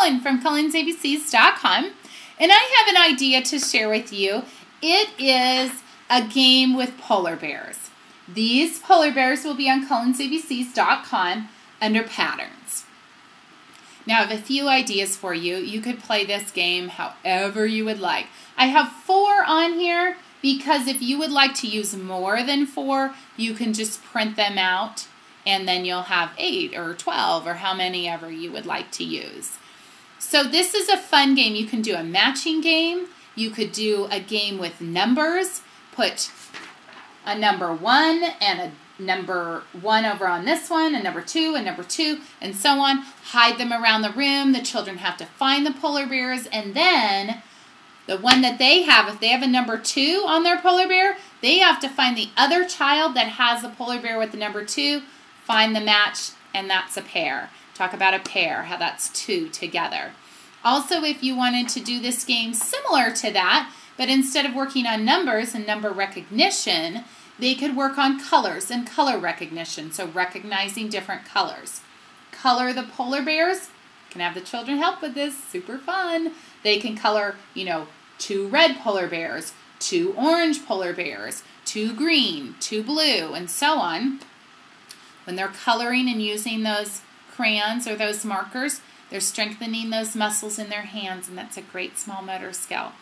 Cullen from CullensABCs.com, and I have an idea to share with you. It is a game with polar bears. These polar bears will be on CullensABCs.com under Patterns. Now, I have a few ideas for you. You could play this game however you would like. I have 4 on here because if you would like to use more than 4, you can just print them out and then you'll have 8 or 12 or how many ever you would like to use. So this is a fun game. You can do a matching game. You could do a game with numbers. Put a number 1 and a number 1 over on this one, a number 2, and number 2, and so on. Hide them around the room. The children have to find the polar bears, and then the one that they have, if they have a number 2 on their polar bear, they have to find the other child that has the polar bear with the number 2, find the match, and that's a pair. Talk about a pair, how that's 2 together. Also, if you wanted to do this game similar to that, but instead of working on numbers and number recognition, they could work on colors and color recognition, so recognizing different colors. Color the polar bears. You can have the children help with this. Super fun. They can color, 2 red polar bears, 2 orange polar bears, 2 green, 2 blue, and so on. When they're coloring and using those crayons or those markers, they're strengthening those muscles in their hands, and that's a great small motor skill.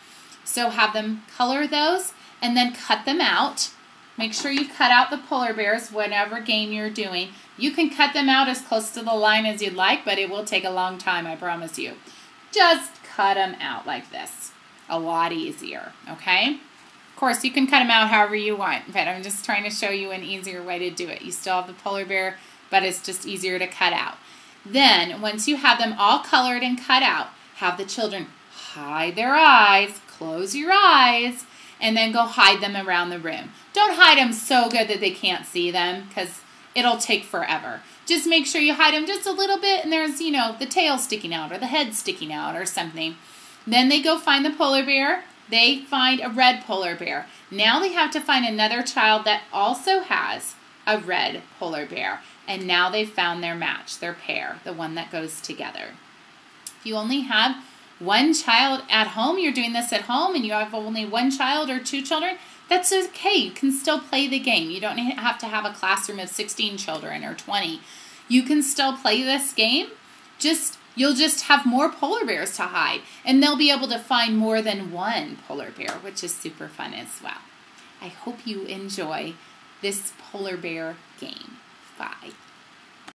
So have them color those and then cut them out. Make sure you cut out the polar bears, whatever game you're doing. You can cut them out as close to the line as you'd like, but it will take a long time, I promise you. Just cut them out like this. A lot easier, okay? Of course, you can cut them out however you want, but I'm just trying to show you an easier way to do it. You still have the polar bear, but it's just easier to cut out. Then, once you have them all colored and cut out, have the children hide their eyes, close your eyes, and then go hide them around the room. Don't hide them so good that they can't see them because it'll take forever. Just make sure you hide them just a little bit and there's, the tail sticking out or the head sticking out or something. Then they go find the polar bear. They find a red polar bear. Now they have to find another child that also has a red polar bear. And now they've found their match, their pair, the one that goes together. If you only have one child at home, you're doing this at home, and you have only 1 child or 2 children, that's okay. You can still play the game. You don't have to have a classroom of 16 children or 20. You can still play this game. You'll just have more polar bears to hide, and they'll be able to find more than 1 polar bear, which is super fun as well. I hope you enjoy this polar bear game. Bye.